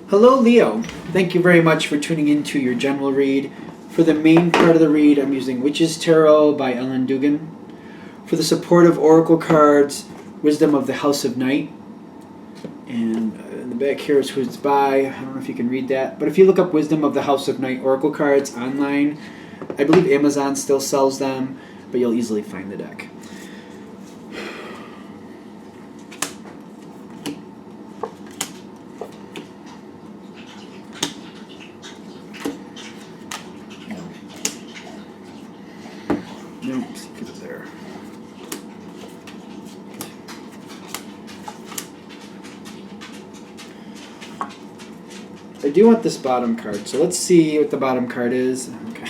Hello, Leo. Thank you very much for tuning into your general read. For the main part of the read, I'm using Witch's Tarot by Ellen Dugan. For the supportive oracle cards, Wisdom of the House of Night. And in the back here is who it's by. I don't know if you can read that. But if you look up Wisdom of the House of Night oracle cards online, I believe Amazon still sells them, but you'll easily find the deck. Nope, get it there. I do want this bottom card, so let's see what the bottom card is. Okay.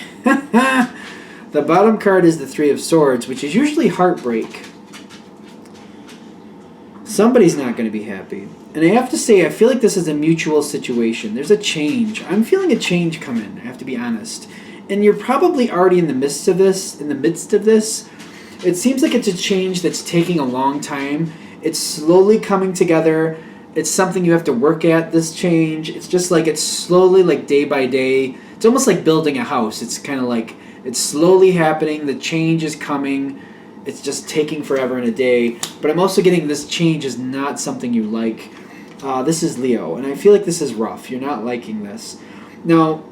The bottom card is the Three of Swords, which is usually heartbreak. Somebody's not going to be happy. And I have to say, I feel like this is a mutual situation. There's a change. I'm feeling a change coming, I have to be honest. And you're probably already in the midst of this. It seems like it's a change that's taking a long time. It's slowly coming together. It's something you have to work at, this change. It's just like it's slowly, like day by day. It's almost like building a house. It's kind of like it's slowly happening. The change is coming. It's just taking forever and a day. But I'm also getting this change is not something you like. This is Leo, and I feel like this is rough. You're not liking this. Now,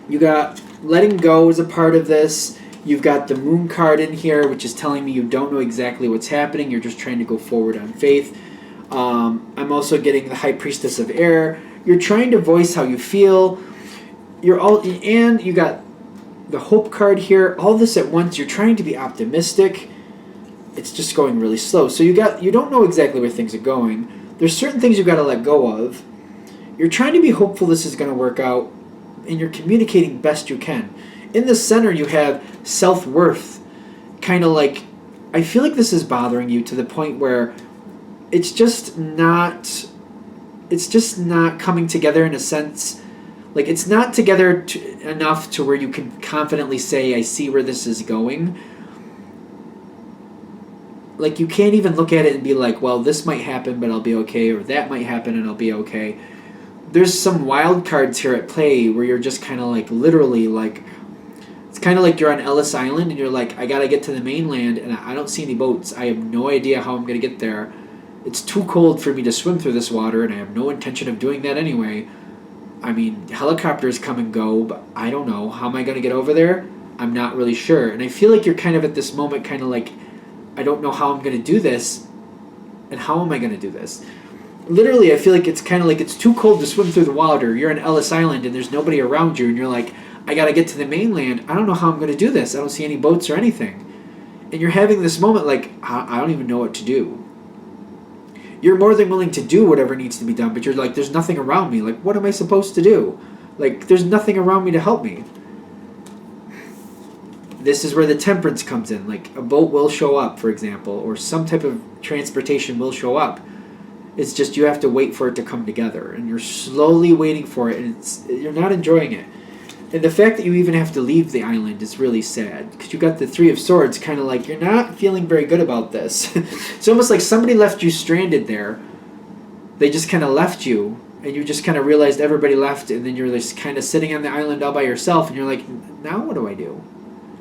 you got letting go is a part of this. You've got the Moon card in here, which is telling me you don't know exactly what's happening. You're just trying to go forward on faith. I'm also getting the High Priestess of Air. You're trying to voice how you feel. And you got the Hope card here. All this at once. You're trying to be optimistic. It's just going really slow. So you don't know exactly where things are going. There's certain things you've got to let go of. You're trying to be hopeful this is going to work out, and you're communicating best you can. In the center, you have self-worth. Kind of like, I feel like this is bothering you to the point where it's just not coming together in a sense. Like, it's not together enough to where you can confidently say, I see where this is going. Like, you can't even look at it and be like, well, this might happen, but I'll be okay, or that might happen and I'll be okay. There's some wild cards here at play where you're just kind of like, literally, like, it's kind of like you're on Ellis Island and you're like, I gotta get to the mainland and I don't see any boats. I have no idea how I'm gonna get there. It's too cold for me to swim through this water, and I have no intention of doing that anyway. I mean, helicopters come and go, but I don't know. How am I going to get over there? I'm not really sure. And I feel like you're kind of at this moment kind of like, I don't know how I'm going to do this, and how am I going to do this? Literally, I feel like it's kind of like it's too cold to swim through the water. You're on Ellis Island, and there's nobody around you, and you're like, I got to get to the mainland. I don't know how I'm going to do this. I don't see any boats or anything. And you're having this moment like, I don't even know what to do. You're more than willing to do whatever needs to be done, but you're like, there's nothing around me. Like, what am I supposed to do? Like, there's nothing around me to help me. This is where the temperance comes in. Like, a boat will show up, for example, or some type of transportation will show up. It's just you have to wait for it to come together, and you're slowly waiting for it, and you're not enjoying it. And the fact that you even have to leave the island is really sad, because you got the Three of Swords, kind of like, you're not feeling very good about this. It's almost like somebody left you stranded there. They just kind of left you, and you just kind of realized everybody left, and then you're just kind of sitting on the island all by yourself, and you're like, now what do I do?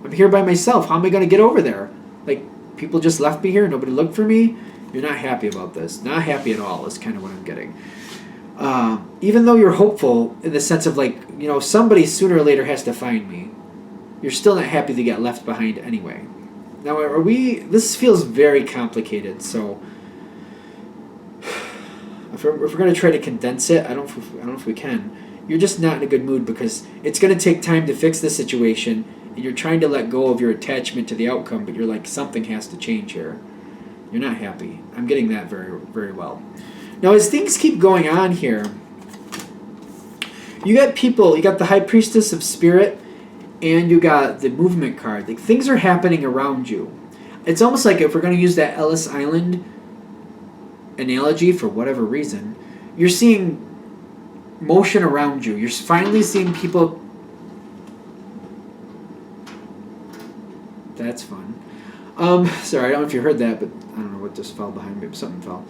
I'm here by myself. How am I going to get over there? Like, people just left me here, nobody looked for me? You're not happy about this. Not happy at all is kind of what I'm getting. Even though you're hopeful in the sense of like, you know, somebody sooner or later has to find me, you're still not happy to get left behind anyway. Now, this feels very complicated, so if we're going to try to condense it, I don't know if we can. You're just not in a good mood because it's going to take time to fix the situation, and you're trying to let go of your attachment to the outcome, but you're like, something has to change here. You're not happy. I'm getting that very, very well. Now, as things keep going on here, you got the High Priestess of Spirit, and you got the Movement card. Like, things are happening around you. It's almost like if we're going to use that Ellis Island analogy for whatever reason, you're seeing motion around you. You're finally seeing people. That's fun. Sorry, I don't know if you heard that, but I don't know what just fell behind me, but something fell.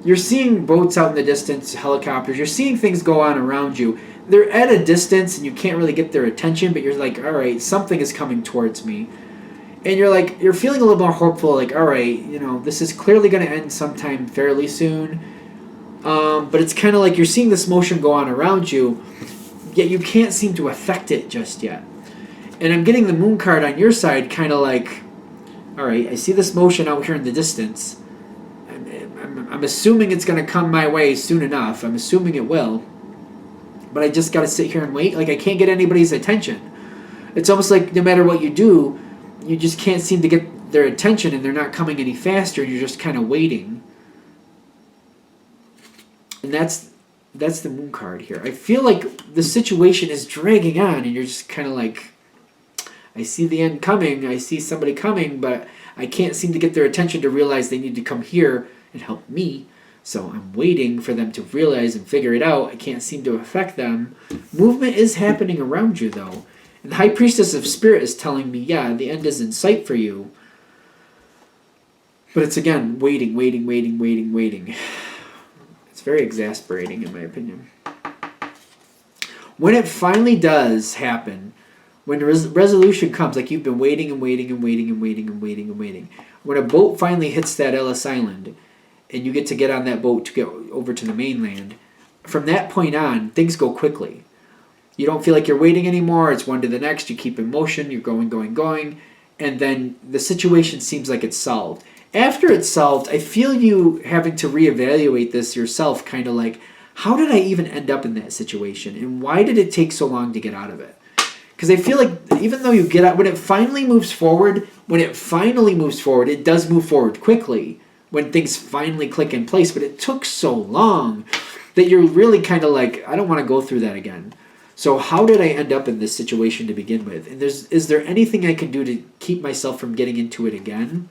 You're seeing boats out in the distance, helicopters. You're seeing things go on around you. They're at a distance and you can't really get their attention, but you're like, all right, something is coming towards me. And you're feeling a little more hopeful, like, all right, this is clearly going to end sometime fairly soon. But it's kind of like you're seeing this motion go on around you, yet you can't seem to affect it just yet. And I'm getting the moon card on your side, kind of like, all right, I see this motion out here in the distance. I'm assuming it's going to come my way soon enough. I'm assuming it will. But I just got to sit here and wait. Like, I can't get anybody's attention. It's almost like no matter what you do, you just can't seem to get their attention, and they're not coming any faster. You're just kind of waiting. And that's the moon card here. I feel like the situation is dragging on, and you're just kind of like, I see the end coming. I see somebody coming, but I can't seem to get their attention to realize they need to come here and help me. So I'm waiting for them to realize and figure it out. I can't seem to affect them. Movement is happening around you, though. And the High Priestess of Spirit is telling me, yeah, the end is in sight for you. But it's, again, waiting. It's very exasperating, in my opinion. When it finally does happen, when resolution comes, like you've been waiting. When a boat finally hits that Ellis Island, and you get to get on that boat to get over to the mainland, from that point on, things go quickly. You don't feel like you're waiting anymore. It's one to the next. You keep in motion. You're going. And then the situation seems like it's solved. After it's solved, I feel you having to reevaluate this yourself, kind of like, how did I even end up in that situation? And why did it take so long to get out of it? Because I feel like even though you get out, when it finally moves forward, it does move forward quickly when things finally click in place. But it took so long that you're really kind of like, I don't want to go through that again. So how did I end up in this situation to begin with? And is there anything I can do to keep myself from getting into it again?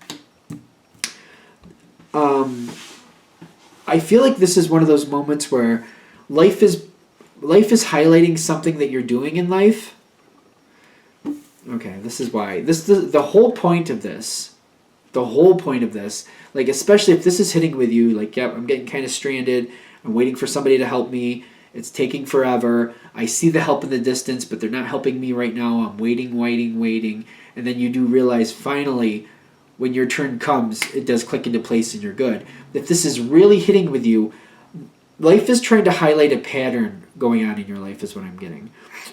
I feel like this is one of those moments where life is highlighting something that you're doing in life. Okay, this is why. The whole point of this, like especially if this is hitting with you, like, yep, I'm getting kind of stranded. I'm waiting for somebody to help me. It's taking forever. I see the help in the distance, but they're not helping me right now. I'm waiting. And then you do realize finally, when your turn comes, it does click into place and you're good. If this is really hitting with you, life is trying to highlight a pattern going on in your life is what I'm getting.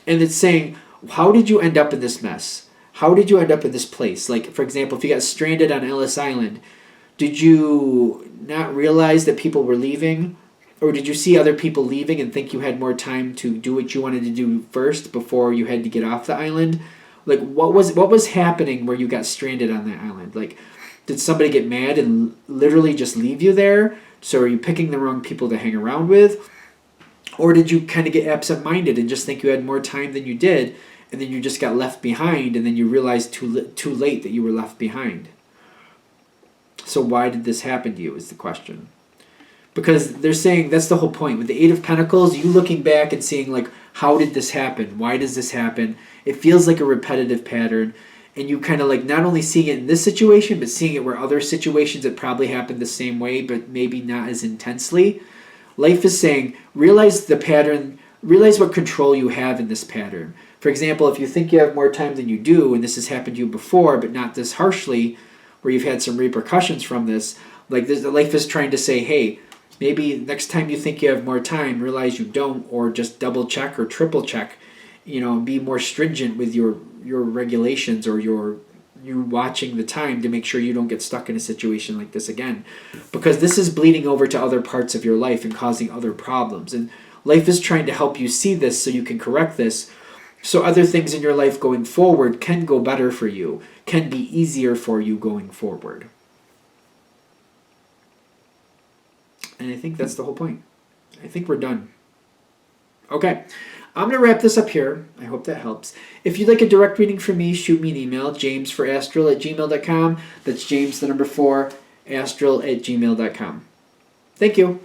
And it's saying, how did you end up in this mess? How did you end up in this place? Like, for example, if you got stranded on Ellis Island, did you not realize that people were leaving? Or did you see other people leaving and think you had more time to do what you wanted to do first before you had to get off the island? Like, what was happening where you got stranded on that island? Like, did somebody get mad and literally just leave you there? So are you picking the wrong people to hang around with? Or did you kind of get absent-minded and just think you had more time than you did, and then you just got left behind, and then you realized too late that you were left behind? So why did this happen to you is the question. Because they're saying that's the whole point. With the Eight of Pentacles, you looking back and seeing, like, how did this happen? Why does this happen? It feels like a repetitive pattern. And you kind of like not only seeing it in this situation, but seeing it where other situations that probably happened the same way, but maybe not as intensely. Life is saying, realize the pattern, realize what control you have in this pattern. For example, if you think you have more time than you do, and this has happened to you before, but not this harshly, where you've had some repercussions from this, like this, life is trying to say, hey, maybe next time you think you have more time, realize you don't, or just double check or triple check, be more stringent with your regulations or you watching the time to make sure you don't get stuck in a situation like this again. Because this is bleeding over to other parts of your life and causing other problems. And life is trying to help you see this so you can correct this, so other things in your life going forward can go better for you, can be easier for you going forward. And I think that's the whole point. I think we're done. Okay, I'm going to wrap this up here. I hope that helps. If you'd like a direct reading from me, shoot me an email, jamesforastral@gmail.com. That's James, the number 4, astral@gmail.com. Thank you.